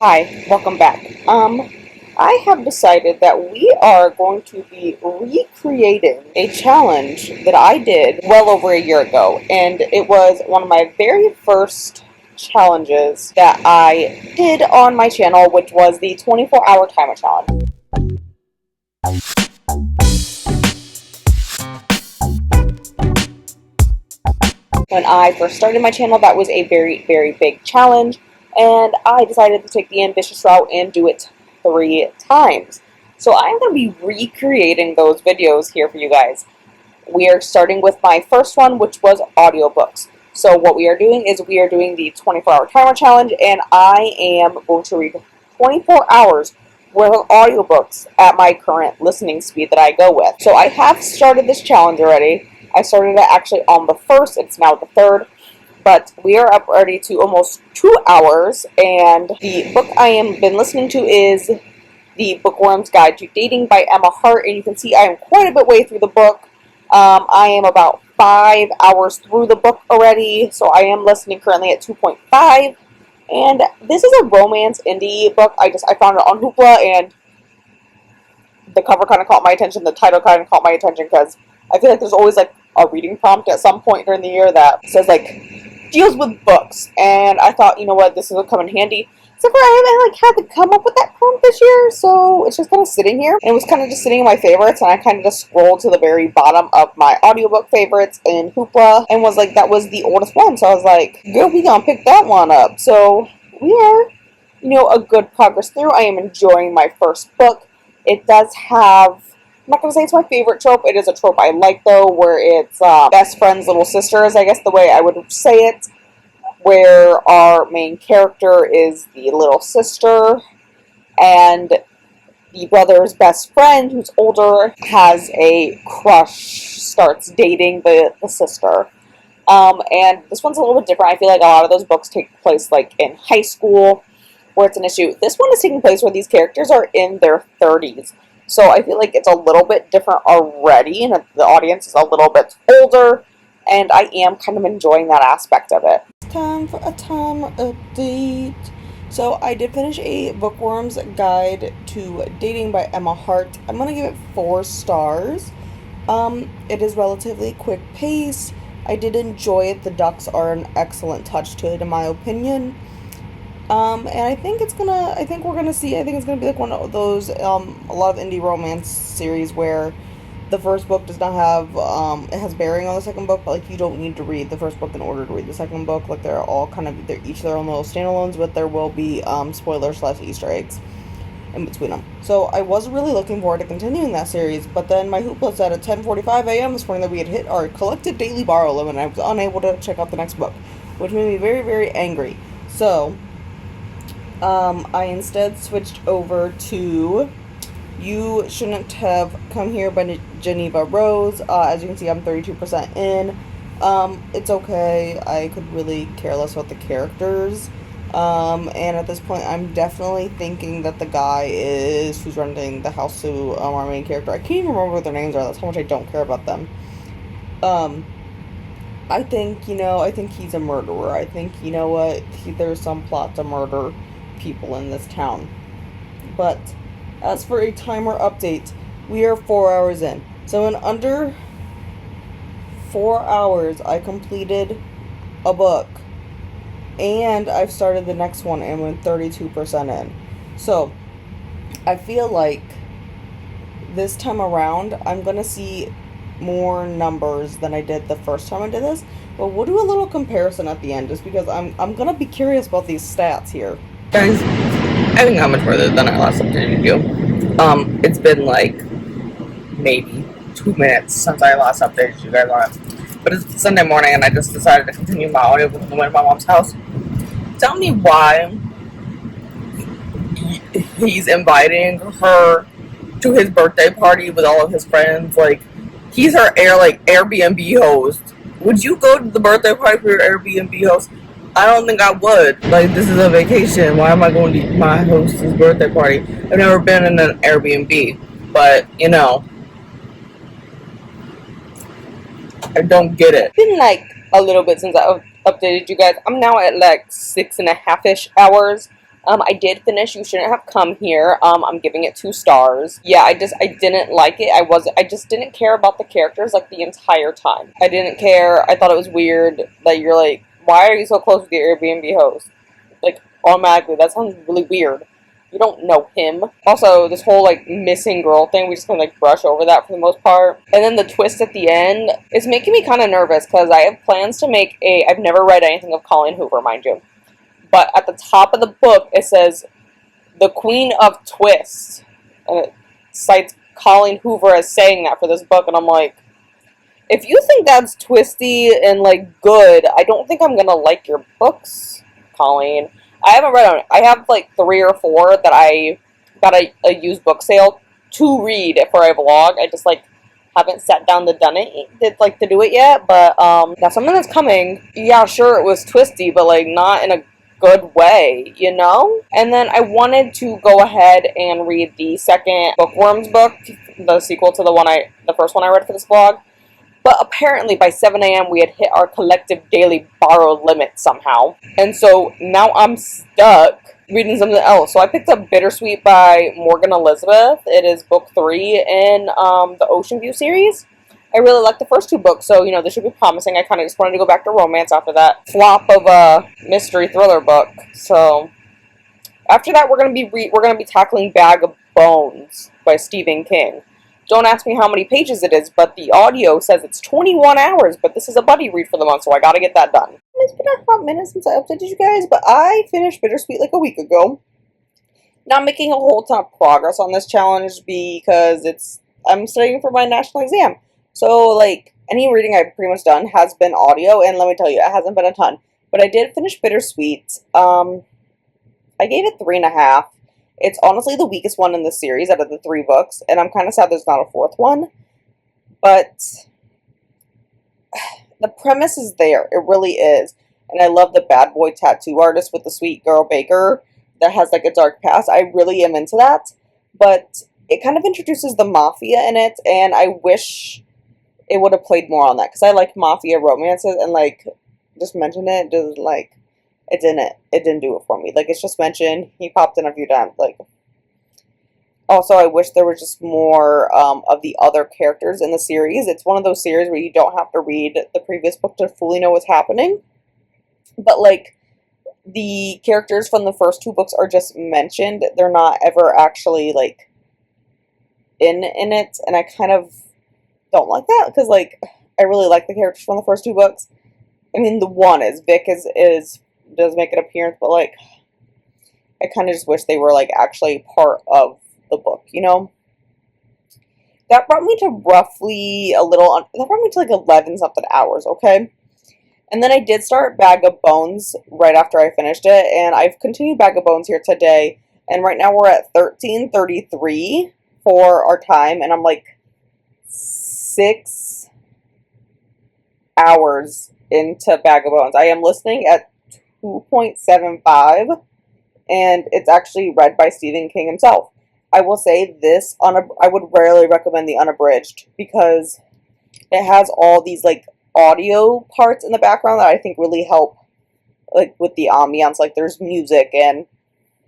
Hi, welcome back. I have decided that we are going to be recreating a challenge that I did well over a year ago, and it was one of my very first challenges that I did on my channel, which was the 24-hour timer challenge. When I first started my channel, that was a very, very big challenge, and I decided to take the ambitious route and do it 3 times. So I'm going to be recreating those videos here for you guys. We are starting with my first one, which was audiobooks. So what we are doing is we are doing the 24-hour timer challenge, and I am going to read 24 hours worth of audiobooks at my current listening speed that I go with. So I have started this challenge already. I started it actually on the 1st, it's now the 3rd, but we are up already to almost 2 hours, and the book I am been listening to is The Bookworm's Guide to Dating by Emma Hart, and you can see I am quite a bit way through the book. I am about 5 hours through the book already, so I am listening currently at 2.5, and this is a romance indie book. I found it on Hoopla, and the cover kind of caught my attention, the title kind of caught my attention, because I feel like there's always like a reading prompt at some point during the year that says like deals with books, and I thought, you know what, this will come in handy. Except for I had to come up with that prompt this year, so it's just kind of sitting here, and it was kind of just sitting in my favorites, and I kind of just scrolled to the very bottom of my audiobook favorites in Hoopla, and was like, that was the oldest one, so I was like, good, we gonna pick that one up. So we are, a good progress through. I am enjoying my first book. It does have, I'm not going to say it's my favorite trope. It is a trope I like, though, where it's best friends, little sisters, I guess the way I would say it, where our main character is the little sister, and the brother's best friend, who's older, has a crush, starts dating the sister. And this one's a little bit different. I feel like a lot of those books take place like in high school, where it's an issue. This one is taking place where these characters are in their 30s. So I feel like it's a little bit different already, and the audience is a little bit older, and I am kind of enjoying that aspect of it. Time for a time update. So I did finish a Bookworm's Guide to Dating by Emma Hart. I'm going to give it 4 stars. It is relatively quick pace. I did enjoy it. The ducks are an excellent touch to it, in my opinion. And I think it's gonna be like one of those, a lot of indie romance series where the first book does not have, it has bearing on the second book, but, like, you don't need to read the first book in order to read the second book. Like, they're all they're each their own little standalones, but there will be, spoilers/Easter eggs in between them. So I was really looking forward to continuing that series, but then my Hoopla said at 10:45 a.m. this morning that we had hit our collective daily borrow limit, and I was unable to check out the next book, which made me very, very angry. So I instead switched over to You Shouldn't Have Come Here by Jeneva Rose. As you can see, I'm 32% in. It's okay. I could really care less about the characters. And at this point, I'm definitely thinking that the guy who's renting the house to our main character. I can't even remember what their names are. That's how much I don't care about them. I think he's a murderer. I think, there's some plot to murder people in this town. But as for a timer update, we are 4 hours in. So in under 4 hours, I completed a book. And I've started the next one and went 32% in. So I feel like this time around, I'm going to see more numbers than I did the first time I did this. But we'll do a little comparison at the end, just because I'm going to be curious about these stats here. Guys, I think how much further than I last updated you. It's been like maybe 2 minutes since I last updated you guys on it. But it's Sunday morning, and I just decided to continue my audiobook on the way to my mom's house. Tell me why he's inviting her to his birthday party with all of his friends. Like, he's her Airbnb host. Would you go to the birthday party for your Airbnb host? I don't think I would. Like, this is a vacation. Why am I going to my host's birthday party? I've never been in an Airbnb, but, I don't get it. It's been like a little bit since I updated you guys. I'm now at like 6.5-ish hours. I did finish You Shouldn't Have Come Here. I'm giving it 2 stars. Yeah, I didn't like it. I just didn't care about the characters like the entire time. I didn't care. I thought it was weird that you're like, why are you so close with your Airbnb host? Like, automatically, that sounds really weird. You don't know him. Also, this whole, like, missing girl thing, we just kind of, like, brush over that for the most part. And then the twist at the end is making me kind of nervous, because I have plans to make I've never read anything of Colleen Hoover, mind you. But at the top of the book, it says, the Queen of Twists. And it cites Colleen Hoover as saying that for this book, and I'm like, if you think that's twisty and, like, good, I don't think I'm gonna like your books, Colleen. I haven't read them. I have, like, 3 or 4 that I got a used book sale to read for a vlog. I just, like, haven't sat down to do it yet, but, that's something that's coming. Yeah, sure, it was twisty, but, like, not in a good way, you know? And then I wanted to go ahead and read the second Bookworms book, the sequel to the first one I read for this vlog. But apparently by 7 a.m. we had hit our collective daily borrow limit somehow. And so now I'm stuck reading something else. So I picked up Bittersweet by Morgan Elizabeth. It is book 3 in the Ocean View series. I really like the first 2 books, so, you know, this should be promising. I kind of just wanted to go back to romance after that flop of a mystery thriller book. So after that, we're gonna be tackling Bag of Bones by Stephen King. Don't ask me how many pages it is, but the audio says it's 21 hours, but this is a buddy read for the month, so I gotta get that done. It's been a hot minute since I updated you guys, but I finished Bittersweet like a week ago. Not making a whole ton of progress on this challenge because I'm studying for my national exam. So, like, any reading I've pretty much done has been audio, and let me tell you, it hasn't been a ton. But I did finish Bittersweet. I gave it 3.5. It's honestly the weakest one in the series out of the 3 books, and I'm kind of sad there's not a 4th one. But the premise is there. It really is. And I love the bad boy tattoo artist with the sweet girl baker that has, like, a dark past. I really am into that. But it kind of introduces the mafia in it, and I wish it would have played more on that. Because I like mafia romances, and, like, just mention it, just, like, it didn't do it for me. Like, it's just mentioned, he popped in a few times, like. Also, I wish there was just more of the other characters in the series. It's one of those series where you don't have to read the previous book to fully know what's happening. But, like, the characters from the first 2 books are just mentioned. They're not ever actually, like, in it. And I kind of don't like that, because, like, I really like the characters from the first 2 books. I mean, the one is, Vic does make an appearance, but, like, I kind of just wish they were, like, actually part of the book, you know? That brought me to like 11 something hours, okay? And then I did start Bag of Bones right after I finished it, and I've continued Bag of Bones here today, and right now we're at 13:33 for our time, and I'm like 6 hours into Bag of Bones. I am listening at 2.75, and it's actually read by Stephen King himself. I will say this, I would rarely recommend the unabridged, because it has all these, like, audio parts in the background that I think really help, like, with the ambiance. Like, there's music and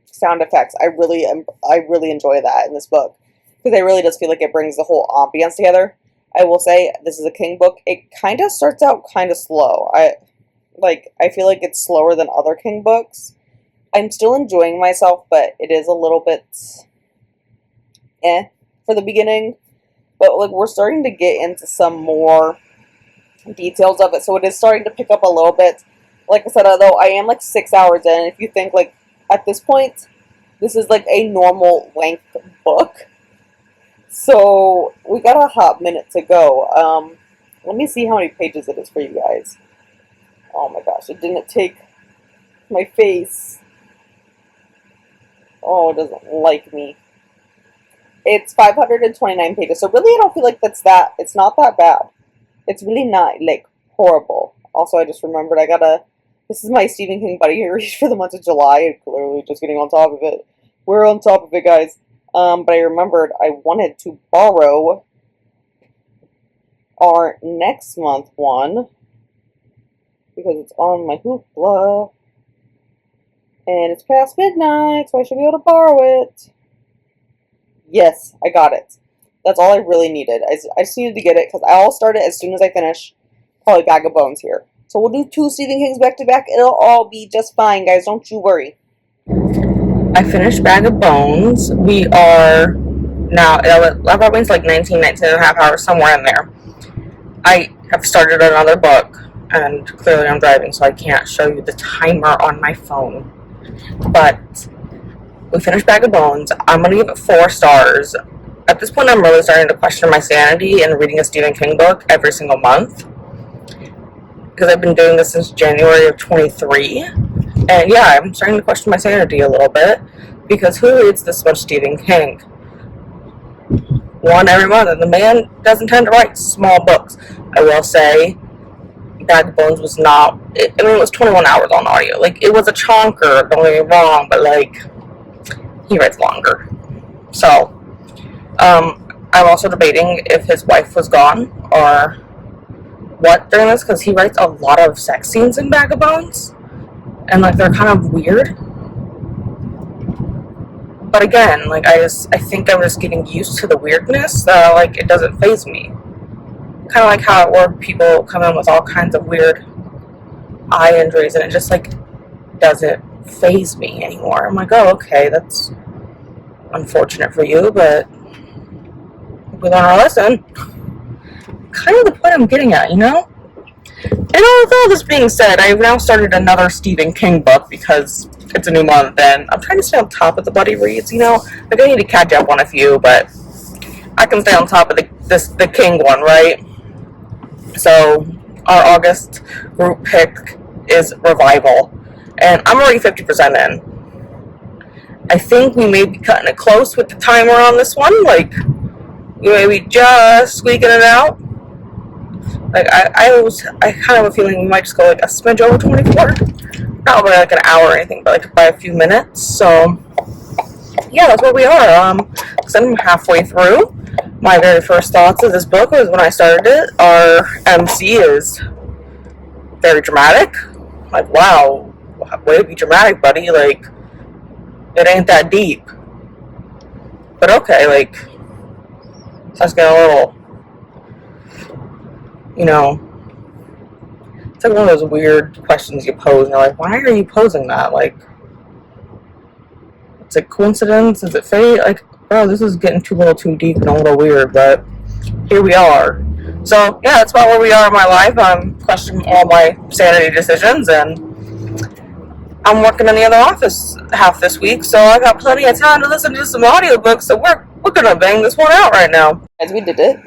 sound effects. I really enjoy that in this book, because it really does feel like it brings the whole ambiance together. I will say, this is a King book. It kind of starts out kind of slow. I feel like it's slower than other King books. I'm still enjoying myself, but it is a little bit for the beginning. But, like, we're starting to get into some more details of it, so it is starting to pick up a little bit. Like I said, although I am, like, 6 hours in, if you think, like, at this point, this is, like, a normal length book. So, we got a hot minute to go. Let me see how many pages it is for you guys. Oh my gosh, it didn't take my face. Oh, it doesn't like me. It's 529 pages, so really I don't feel like it's not that bad. It's really not, like, horrible. Also, I just remembered this is my Stephen King buddy read for the month of July. Clearly just getting on top of it. We're on top of it, guys. But I remembered I wanted to borrow our next month one, because it's on my Hoopla. And it's past midnight, so I should be able to borrow it. Yes, I got it. That's all I really needed. I just needed to get it because I'll start it as soon as I finish probably Bag of Bones here. So we'll do 2 Stephen Kings back to back. It'll all be just fine, guys. Don't you worry. I finished Bag of Bones. We are now, that probably like 19 and a half hours, somewhere in there. I have started another book, and clearly I'm driving, so I can't show you the timer on my phone. But we finished Bag of Bones. I'm going to give it 4 stars. At this point, I'm really starting to question my sanity in reading a Stephen King book every single month. Because I've been doing this since January of 23. And yeah, I'm starting to question my sanity a little bit. Because who reads this much Stephen King? One every month. And the man doesn't tend to write small books. I will say, Bag of Bones was not... it was 21 hours on audio. Like, it was a chonker, don't get me wrong. But, like, he writes longer. So... I'm also debating if his wife was gone or what during this, because he writes a lot of sex scenes in Bag of Bones, and like they're kind of weird. But again, like I think I'm just getting used to the weirdness. Like it doesn't faze me. Kind of like how at work people come in with all kinds of weird eye injuries, and it just like doesn't faze me anymore. I'm like, oh, okay, that's unfortunate for you, but we learn our lesson. Kind of the point I'm getting at, you know? And with all this being said, I've now started another Stephen King book because it's a new month, and I'm trying to stay on top of the buddy reads, you know? Like, I need to catch up on a few, but I can stay on top of the King one, right? So, our August group pick is Revival, and I'm already 50% in. I think we may be cutting it close with the timer on this one, like... you may be just squeaking it out. Like, I kind of have a feeling we might just go like a smidge over 24. Not by like an hour or anything, but like by a few minutes. So, yeah, that's where we are. Because I'm halfway through. My very first thoughts of this book was when I started it. Our MC is very dramatic. Like, wow, way to be dramatic, buddy. Like, it ain't that deep. But okay, like... so I was getting a little, you know, it's like one of those weird questions you pose, and you're like, why are you posing that? Like, it's a coincidence? Is it fate? Like, bro, this is getting a little too deep and a little weird, but here we are. So, yeah, that's about where we are in my life. I'm questioning all my sanity decisions, and I'm working in the other office half this week, so I got plenty of time to listen to some audiobooks, so we're gonna bang this one out right now. As we did it.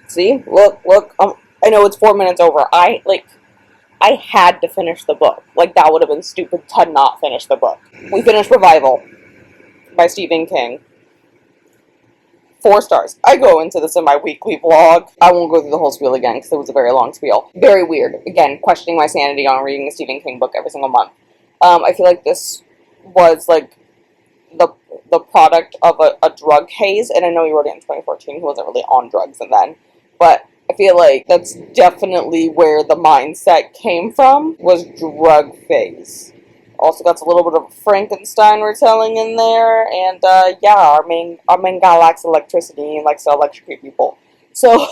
See? Look. I know it's 4 minutes over. I had to finish the book. Like, that would have been stupid to not finish the book. We finished Revival by Stephen King. 4 stars. I go into this in my weekly vlog. I won't go through the whole spiel again because it was a very long spiel. Very weird. Again, questioning my sanity on reading a Stephen King book every single month. I feel like this was, like, the product of a drug haze, and I know he wrote it in 2014, he wasn't really on drugs and then, but I feel like that's definitely where the mindset came from, was drug phase. Also got a little bit of Frankenstein retelling in there, and yeah, our main guy lacks electricity and likes to electrocute people. So,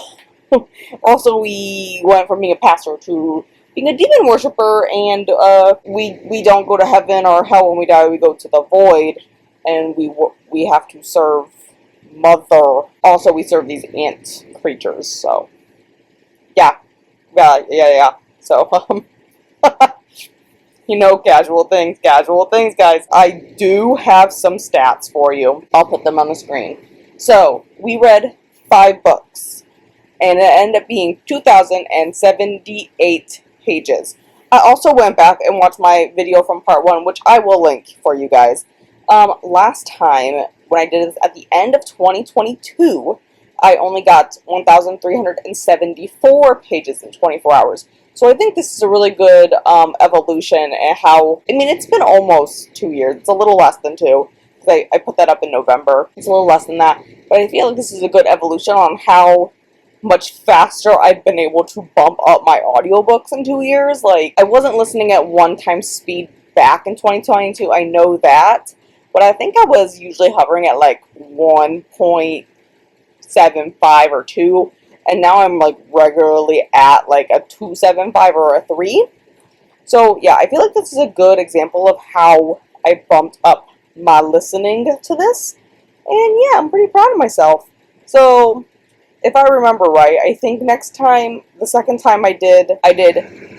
also we went from being a pastor to being a demon worshiper, and we don't go to heaven or hell when we die, we go to the void. And we have to serve Mother. Also, we serve these ant creatures, so... yeah. So, you know, casual things, guys. I do have some stats for you. I'll put them on the screen. So, we read 5 books, and it ended up being 2,078 pages. I also went back and watched my video from part 1, which I will link for you guys. Last time, when I did this at the end of 2022, I only got 1,374 pages in 24 hours. So I think this is a really good evolution, and how, I mean, it's been almost 2 years. It's a little less than 2, because I put that up in November. It's a little less than that. But I feel like this is a good evolution on how much faster I've been able to bump up my audiobooks in 2 years. Like, I wasn't listening at 1 times speed back in 2022, I know that. But I think I was usually hovering at like 1.75 or 2. And now I'm like regularly at like a 2.75 or a 3. So yeah, I feel like this is a good example of how I bumped up my listening to this. And yeah, I'm pretty proud of myself. So if I remember right, I think next time, the second time I did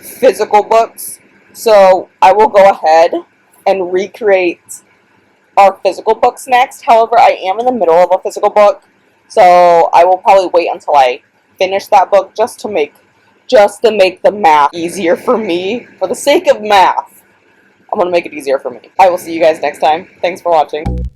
physical books. So I will go ahead and recreate our physical books next. However, I am in the middle of a physical book, so I will probably wait until I finish that book just to make the math easier for me. For the sake of math, I'm going to make it easier for me. I will see you guys next time. Thanks for watching.